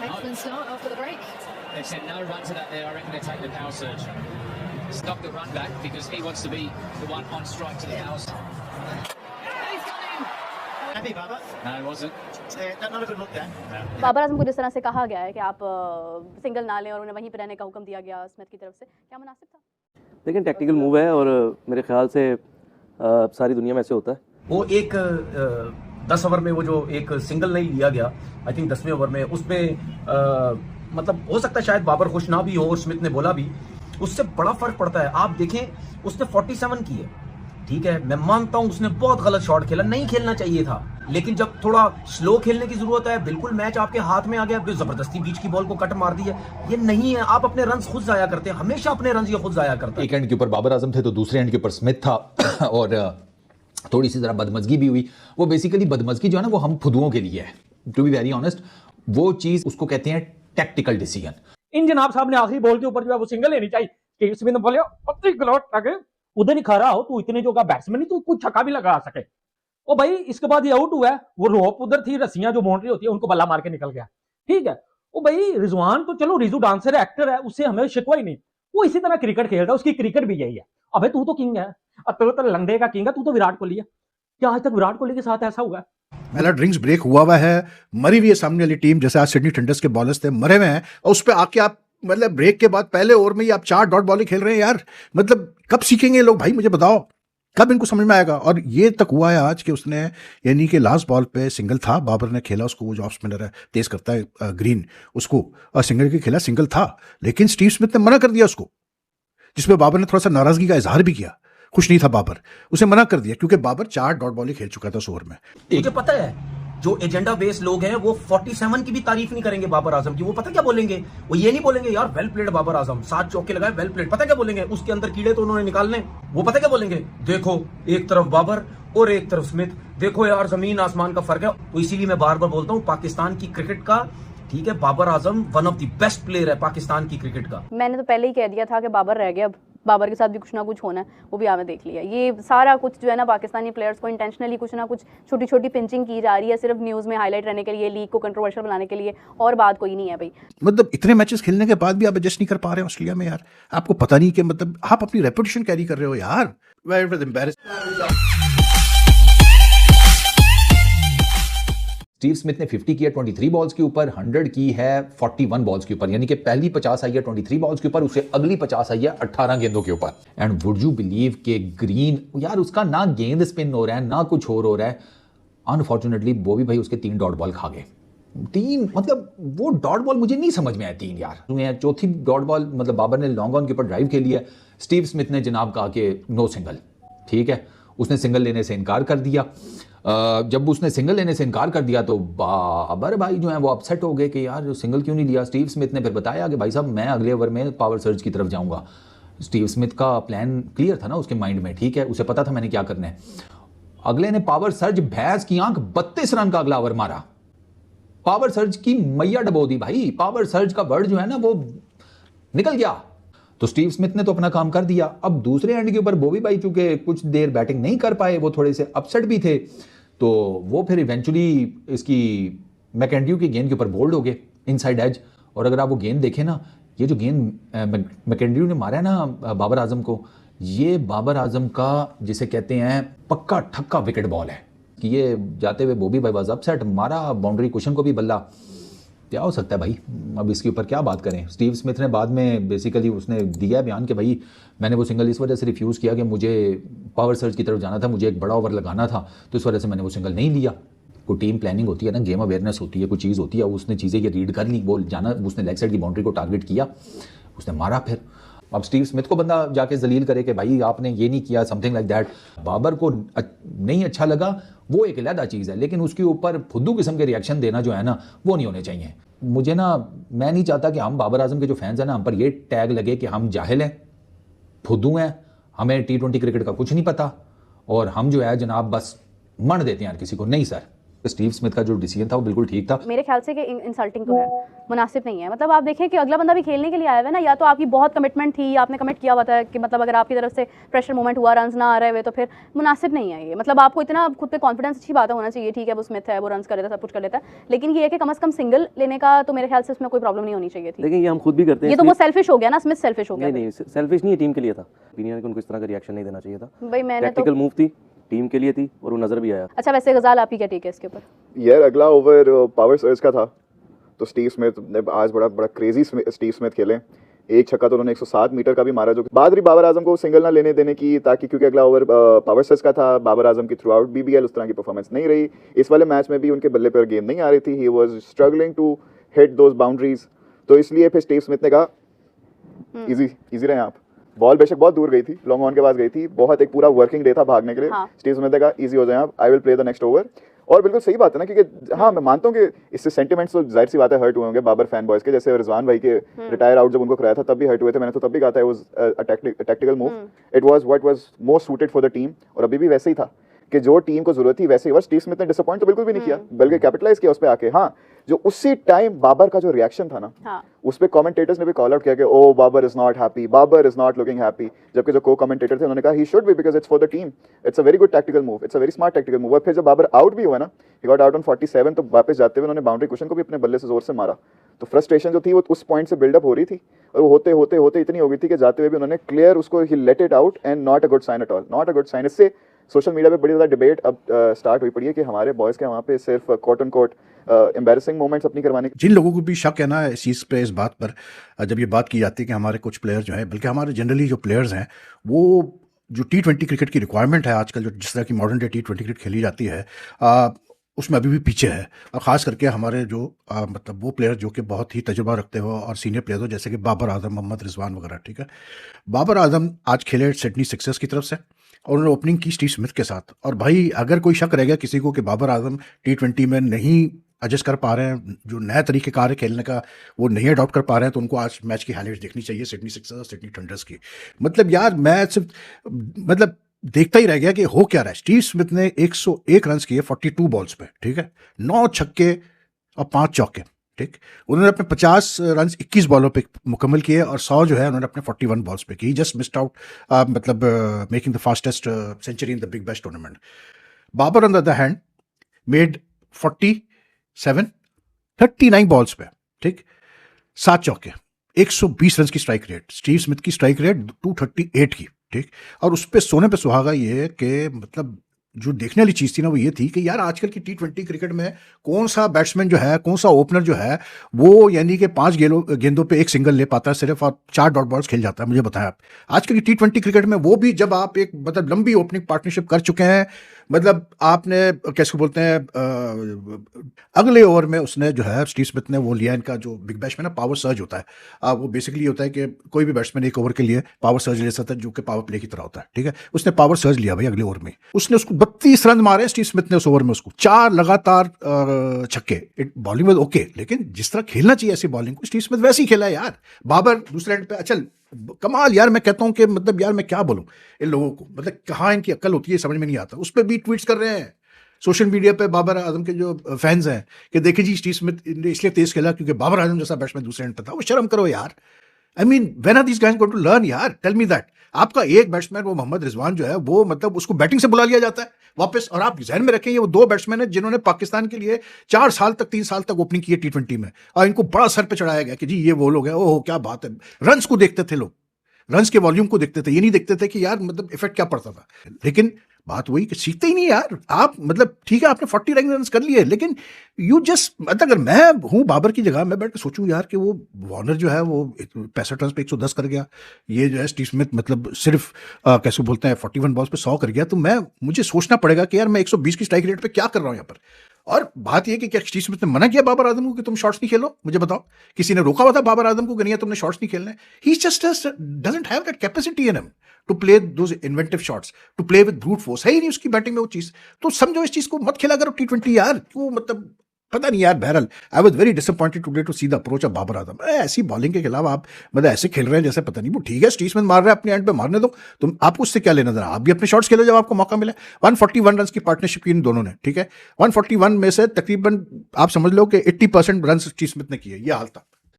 Excellent start after the break. They've said no run to that there. I reckon they're taking the power surge. Stop the run back because he wants to be the one on strike to the power surge. He's got him. Happy, Baba? No, he wasn't. Not a good look there. Babar Azam को जिस तरह से कहा गया है कि आप single ना लें और उन्हें वहीं पर रहने का हुक्म दिया गया स्मिथ की तरफ से, क्या मुनासिब था? लेकिन टैक्टिकल मूव है और मेरे ख्याल से सारी दुनिया में ऐसे होता है। वो एक 10 ओवर में वो जो एक सिंगल नहीं लिया गया, आई थिंक 10वें ओवर में, उसमें मतलब हो सकता है शायद बाबर खुश ना भी हो और स्मिथ ने बोला भी, उससे बड़ा फर्क पड़ता है। आप देखें उसने 47 की है, ठीक है, मैं मानता हूं उसने बहुत गलत शॉट खेला, नहीं खेलना चाहिए था, लेकिन जब थोड़ा स्लो खेलने की जरूरत है, बिल्कुल मैच आपके हाथ में आ गया, फिर जबरदस्ती बीच की बॉल को कट मार दी है, ये नहीं है। आप अपने रन खुद जाया करते हैं, हमेशा अपने रन ये खुद जाया करते हैं। एक एंड के ऊपर बाबर आजम थे तो दूसरे एंड के ऊपर स्मिथ था और थोड़ी सी जरा बदमजगी भी हुई। वो बेसिकली बदमजगी जो है ना वो हम फुदुओं के लिए है, टू बी वेरी ऑनेस्ट। वो चीज उसको कहते हैं टैक्टिकल डिसीजन। इन जनाब साहब ने आखिरी बॉल के ऊपर जो है वो सिंगल लेनी चाहिए। स्टीव स्मिथ ने बोले पत्ती गलौट लगे उधर ही खड़ा हो, तू इतने जो का बैट्समैन नहीं, तू कुछ छक्का भी लगा सके। ओ भाई इसके बाद ये आउट हुआ है, वो रोप उधर थी, रस्सियां जो बाउंड्री होती है उनको बल्ला मार के निकल गया, ठीक है। ओ भाई रिजवान तो चलो रिजू डांसर है, एक्टर है, उससे हमें शिकवा ही नहीं, वो इसी तरह क्रिकेट खेलता है, उसकी क्रिकेट भी यही है। अबे तू तो किंग है, तू तो लंडे का किंग है, तू तो विराट कोहली है। क्या आज तक विराट कोहली के साथ ऐसा हुआ है? पहला ड्रिंक्स ब्रेक हुआ है, मरी हुई है सामने वाली टीम, जैसे आज सिडनी थंडर्स के बॉलर्स थे मरे हुए हैं, और उस पर आके आप मतलब ब्रेक के बाद पहले ओवर में ही आप 4 डॉट बॉलिंग खेल रहे हैं यार। मतलब कब सीखेंगे लोग भाई, मुझे बताओ कब इनको समझ में आएगा। और ये तक हुआ है आज कि उसने यानी कि लास्ट बॉल पे सिंगल था, बाबर ने खेला उसको, वो जो ऑफ स्पिनर है तेज करता है ग्रीन, उसको और सिंगल के खेला, सिंगल था, लेकिन स्टीव स्मिथ ने मना कर दिया उसको, जिसमें बाबर ने थोड़ा सा नाराजगी का इजहार भी किया। खुश नहीं था बाबर, उसे मना कर दिया क्योंकि बाबर 4 डॉट बॉल ही खेल चुका था उस ओवर में। मुझे पता है जो एजेंडा बेस्ड लोग हैं वो 47 की भी तारीफ नहीं करेंगे बाबर आजम की। वो पता क्या बोलेंगे, वो ये नहीं बोलेंगे यार वेल प्लेड बाबर आजम, 7 चौके लगाए वेल प्लेड। पता क्या बोलेंगे, उसके अंदर कीड़े तो उन्होंने निकालने। वो पता क्या बोलेंगे, देखो एक तरफ बाबर और एक तरफ स्मिथ, देखो यार जमीन आसमान का फर्क है। तो इसीलिए मैं बार बार बोलता हूँ पाकिस्तान की क्रिकेट का, ठीक है, Babar Azam one of the best player है पाकिस्तान की क्रिकेट का। मैंने तो पहले ही कह दिया था कि बाबर रह गया, अब बाबर के साथ भी कुछ ना कुछ होना है, वो भी आपने देख लिया। ये सारा कुछ जो है ना पाकिस्तानी प्लेयर्स को इंटेंशनली कुछ ना कुछ छोटी छोटी पिंचिंग की जा रही है, सिर्फ न्यूज़ में हाईलाइट रहने के लिए, लीग को कंट्रोवर्शियल बनाने के लिए, और बात कोई नहीं है भाई। मतलब इतने मैचेस खेलने के बाद भी आप एडजस्ट नहीं कर पा रहे हैं ऑस्ट्रेलिया में यार, आपको पता नहीं कि मतलब आप अपनी रेपुटेशन कैरी कर रहे हो यार। Very embarrassing. स्टीव स्मिथ ने 50 की है 23 बॉल्स के ऊपर, 100 की है 41 बॉल्स के ऊपर, यानी कि पहली 50 आई है 23 बॉल्स के ऊपर, उससे अगली 50 आई है 18 गेंदों के ऊपर। एंड वुड यू बिलीव के ग्रीन यार उसका ना गेंद स्पिन हो रहा है ना कुछ और हो रहा है। अनफॉर्चुनेटली बॉबी भाई उसके 3 डॉट बॉल खा गए। 3 मतलब वो डॉट बॉल मुझे नहीं समझ में आया 3 यार। चौथी डॉट बॉल मतलब बाबर ने लॉन्ग ऑन के ऊपर ड्राइव खेली है, स्टीव स्मिथ ने जनाब कहा कि नो सिंगल, ठीक है, उसने सिंगल लेने से इनकार कर दिया। जब उसने सिंगल लेने से इनकार कर दिया तो बाबर भाई जो है वो अपसेट हो गए कि यार सिंगल क्यों नहीं लिया। स्टीव स्मिथ ने फिर बताया कि भाई साहब मैं अगले ओवर में पावर सर्ज की तरफ जाऊंगा। स्टीव स्मिथ का प्लान क्लियर था ना उसके माइंड में, ठीक है, उसे पता था मैंने क्या करना है। अगले ने पावर सर्ज भैंस की आंख 32 रन का अगला ओवर मारा, पावर सर्ज की मैया डबो दी भाई। पावर सर्ज का वर्ड जो है ना वो निकल गया। तो स्टीव स्मिथ ने तो अपना काम कर दिया। अब दूसरे एंड के ऊपर बॉबी भाई चूंकि कुछ देर बैटिंग नहीं कर पाए, वो थोड़े से अपसेट भी थे, तो वो फिर इवेंचुअली इसकी मैकेंड्यू की गेंद के ऊपर बोल्ड हो गए इनसाइड एज। और अगर आप वो गेंद देखें ना, ये जो गेंद मैकेंड्यू ने मारा है ना बाबर आजम को, ये बाबर आजम का जिसे कहते हैं पक्का ठक्का विकेट बॉल है कि ये जाते हुए बॉबी भाई वाज अपसेट, मारा बाउंड्री कुशन को भी बल्ला। क्या हो सकता है भाई, अब इसके ऊपर क्या बात करें। स्टीव स्मिथ ने बाद में बेसिकली उसने दिया बयान कि भाई मैंने वो सिंगल इस वजह से रिफ्यूज़ किया कि मुझे पावर सर्ज की तरफ जाना था, मुझे एक बड़ा ओवर लगाना था, तो इस वजह से मैंने वो सिंगल नहीं लिया। कोई टीम प्लानिंग होती है ना, गेम अवेयरनेस होती है, कोई चीज़ होती है, उसने चीज़ें ये रीड कर ली, बोल जाना, उसने लेग साइड की बाउंड्री को टारगेट किया, उसने मारा। फिर अब स्टीव स्मिथ को बंदा जाके जलील करे कि भाई आपने ये नहीं किया, समथिंग लाइक दैट। बाबर को नहीं अच्छा लगा, वो एक अलग चीज़ है, लेकिन उसके ऊपर फुद्दू किस्म के रिएक्शन देना जो है ना वो नहीं होने चाहिए। मुझे ना, मैं नहीं चाहता कि हम बाबर आजम के जो फैंस हैं ना, हम पर ये टैग लगे कि हम जाहिल हैं, फुद्दू हैं, हमें T20 क्रिकेट का कुछ नहीं पता और हम जो है जनाब बस मन देते हैं यार किसी को। नहीं सर, स्टीव स्मिथ का जो डिसीजन था वो बिल्कुल ठीक था। मेरे ख्याल से कि इंसल्टिंग तो है, मुनासिब नहीं है। मतलब आप देखें कि अगला बंदा भी खेलने के लिए आया हुआ है ना, या तो आपकी बहुत कमिटमेंट थी, आपने कमिट किया हुआ था कि मतलब अगर आपकी तरफ से प्रेशर मोमेंट हुआ, रन्स ना आ रहे हुए, तो फिर मुनासिब नहीं है ये। मतलब आपको इतना खुद पे कॉन्फिडेंस, अच्छी बात होना चाहिए, ठीक है वो स्मिथ है, वो रन्स कर लेता है, सब कुछ कर लेता है, लेकिन ये है कि कम से कम सिंगल लेने का तो मेरे ख्याल से उसमें कोई प्रॉब्लम नहीं होनी चाहिए थी। लेकिन ये हम खुद भी करते हैं, ये तो वो सेल्फिश हो गया ना, स्मिथ सेल्फिश हो गया। नहीं सेल्फिश नहीं है, टीम के लिए था। ओपिनियन है कि उनको इस तरह का रिएक्शन नहीं देना चाहिए था। भाई मैंने तो टैक्टिकल मूव थी, टीम के लिए थी और वो नजर भी आया। अच्छा वैसे गजाल आप ही क्या टेक है इसके ऊपर? यार अगला ओवर पावर सर्ज का था, तो स्टीव स्मिथ ने आज बड़ा क्रेजी स्टीव स्मिथ खेले। एक छक्का तो उन्होंने 107 मीटर का भी मारा, जो बात रही बाबर आजम को सिंगल ना लेने देने की, ताकि क्योंकि अगला ओवर पावर सर्ज का था। बाबर आजम की थ्रू आउट बीबीएल उस तरह की परफॉर्मेंस नहीं रही। इस वाले मैच में भी उनके बल्ले पर गेंद नहीं आ रही थी, he was struggling to hit those boundaries. तो इसलिए फिर स्टीव स्मिथ ने कहा इजी रहे आप। बॉल बेशक बहुत दूर गई थी, लॉन्ग ऑन के पास गई थी, बहुत एक पूरा वर्किंग डे था भागने के लिए। स्टीव स्मिथ ने कहा इजी हो जाए आप, I will play the next over. और बिल्कुल सही बात है ना, क्योंकि हाँ मैं मानता हूँ कि इससे सेंटिमेंट्स तो जाहिर सी बात है हर्ट हुए होंगे बाबर फैन बॉयज के। जैसे रिजवान भाई के रिटायर आउट जब उनको कराया था तब भी हर्ट हुए थे, मैंने तो तब भी कहा था it was a tactical move, it was what was most suited for the team. और अभी भी वैसे ही था कि जो टीम को जरूरत थी वैसे ही। स्टीव स्मिथ ने डिसअपॉइंट तो बिल्कुल भी नहीं किया, बल्कि कैपिटलाइज किया उस पे आके। हाँ जो उसी टाइम बाबर का जो रिएक्शन था ना, उस पे कमेंटेटर्स ने भी कॉल आउट किया कि oh Babar is not happy, Babar is not looking happy, जबकि जो को कमेंटेटर थे उन्होंने कहा he should be because it's for the team, it's a very good tactical move, it's a very smart tactical move. और फिर जब बाबर आउट भी हुआ ना, ही गॉट आउट ऑन 47, तो वापस जाते हुए उन्होंने बाउंड्री कुशन को भी अपने बल्ले से जोर से मारा। तो फ्रस्ट्रेशन जो थी वो उस पॉइंट से बिल्डअप हो रही थी, और वो होते होते होते इतनी हो गई थी कि जाते हुए भी उन्होंने क्लियर उसको ही let it out, and not a good sign at all, not a good sign. इससे सोशल मीडिया पे बड़ी ज़्यादा डिबेट अब स्टार्ट हुई पड़ी है कि हमारे बॉयज़ के वहाँ पे सिर्फ quote end quote embarrassing moments अपनी करवाने। जिन लोगों को भी शक है ना इस चीज़ पे, इस बात पर, जब ये बात की जाती है कि हमारे कुछ प्लेयर जो हैं, बल्कि हमारे जनरली जो प्लेयर्स हैं, वो जो T20 क्रिकेट की रिक्वायरमेंट है आजकल, जो जिस तरह की मॉडर्न डे T20 क्रिकेट खेली जाती है, उसमें अभी भी पीछे है। और ख़ास करके हमारे जो मतलब वो प्लेयर जो कि बहुत ही तजुर्बा रखते हो और सीनियर प्लेयर हो, जैसे कि बाबर आजम, मोहम्मद रिजवान वगैरह, ठीक है। बाबर आजम आज खेले सिडनी सिक्सर्स की तरफ से और उन्होंने ओपनिंग की स्टीव स्मिथ के साथ। और भाई अगर कोई शक रह गया किसी को कि बाबर आजम T20 में नहीं एडजस्ट कर पा रहे हैं, जो नया तरीक़ेकार है खेलने का वो नहीं अडॉप्ट कर पा रहे हैं, तो उनको आज मैच की हाइलाइट्स देखनी चाहिए सिडनी सिक्सर्स और सिडनी थंडर्स की। मतलब यार मैं सिर्फ मतलब देखता ही रह गया कि हो क्या रहा है। स्टीव स्मिथ ने 101 रन किए 42 बॉल्स पे, ठीक है, 9 छक्के और 5 चौके, ठीक। उन्होंने अपने 50 रन 21 बॉलों पे मुकम्मल किए और 100 जो है उन्होंने अपने 41 बॉल्स पे की। जस्ट मिस्ड आउट मतलब making the fastest century in the big bash tournament. Babar on the other hand made 39 balls पे, ठीक, 7 चौके, 120 रन की स्ट्राइक रेट। स्टीव स्मिथ की स्ट्राइक रेट 238 की, ठीक। और उस पर सोने पे सुहागा ये कि मतलब जो देखने वाली चीज़ थी ना वो ये थी कि यार आजकल की T20 क्रिकेट में कौन सा बैट्समैन जो है, कौन सा ओपनर जो है वो यानी कि 5 गेंदों पे एक सिंगल ले पाता है सिर्फ और 4 डॉट बॉल्स खेल जाता है। मुझे बताया आप आजकल की T20 क्रिकेट में, वो भी जब आप एक मतलब लंबी ओपनिंग पार्टनरशिप कर चुके हैं, मतलब आपने कैसे बोलते हैं अगले ओवर में उसने जो है स्टीव स्मिथ ने वो लिया, इनका जो बिग बैश में ना पावर सर्ज होता है, वो बेसिकली होता है कि कोई भी बैट्समैन एक ओवर के लिए पावर सर्ज ले सकता है, जो कि पावर प्ले की तरह होता है, ठीक है। उसने पावर सर्ज लिया भाई अगले ओवर में, उसने उसको 32 रन मारे स्टीव स्मिथ ने उस ओवर में, उसको 4 लगातार छक्के। बॉलिंग में ओके, लेकिन जिस तरह खेलना चाहिए ऐसी बॉलिंग को स्टीव स्मिथ वैसे ही खेला है यार। बाबर दूसरे एंड पे, अच्छा कमाल यार, मैं कहता हूं कि मतलब यार मैं क्या बोलूं इन लोगों को, मतलब कहाँ इनकी अक्ल होती है समझ में नहीं आता। उस पर भी ट्वीट्स कर रहे हैं सोशल मीडिया पे बाबर आजम के जो फैंस हैं कि देखिए जी स्टीव स्मिथ ने इसलिए तेज खेला क्योंकि बाबर आजम जैसा बैट्समैन दूसरे एंड पे था। वो शर्म करो यार। I mean when are these guys going to learn यार, टेल मी दैट। आपका एक बैट्समैन वो मोहम्मद रिजवान जो है वो मतलब उसको बैटिंग से बुला लिया जाता है वापस, और आप जहन में रखें ये वो 2 बैट्समैन है जिन्होंने पाकिस्तान के लिए 4 साल तक 3 साल तक ओपनिंग की है T20 में, और इनको बड़ा सर पे चढ़ाया गया कि जी ये वो लोग हैं। ओह क्या बात है। रन्स को देखते थे लोग, रन्स के वॉल्यूम को देखते थे, ये नहीं देखते थे कि यार मतलब इफेक्ट क्या पड़ता था। लेकिन बात वही कि सीखते ही नहीं यार आप। मतलब ठीक है आपने 49 रन कर लिए, लेकिन यू जस्ट मतलब अगर मैं हूं बाबर की जगह, मैं बैठ के सोचूं यार कि वो वार्नर जो है वो 65 रन पे 110 कर गया, ये जो है स्टीव स्मिथ मतलब सिर्फ कैसे बोलते हैं 41 बॉल्स पे 100 कर गया, तो मुझे सोचना पड़ेगा कि यार मैं 120 की स्ट्राइक रेट पे क्या कर रहा हूं यहाँ पर। और बात यह कि क्या स्टीव स्मिथ ने मना किया बाबर आजम को कि तुम शॉट्स नहीं खेलो? मुझे बताओ, किसी ने रोका हुआ था बाबर आजम को कि नहीं तुमने शॉट्स नहीं खेलने? He just doesn't have that capacity in him to play those inventive shots, to play with brute force. है ही नहीं उसकी बैटिंग में वो चीज। तो समझो इस चीज को मत खेला करो T20 यार। क्यों मतलब पता नहीं यार, बहरहाल I was very disappointed today to see the approach of Babar Azam. ऐसी बॉलिंग के खिलाफ आप मतलब ऐसे खेल रहे हैं जैसे पता नहीं, वो ठीक है स्टीव स्मिथ मार रहा है अपने एंड पे, मारने दो, तुम आपको उससे क्या लेना देना, आप भी अपने शॉट्स खेलो जब आपको मौका मिले। 141 रन की पार्टनरशिप की इन दोनों ने, ठीक है, 141 में से तकरीबन आप समझ लो कि 80% रन स्टीव स्मिथ ने किए, ये हाल था।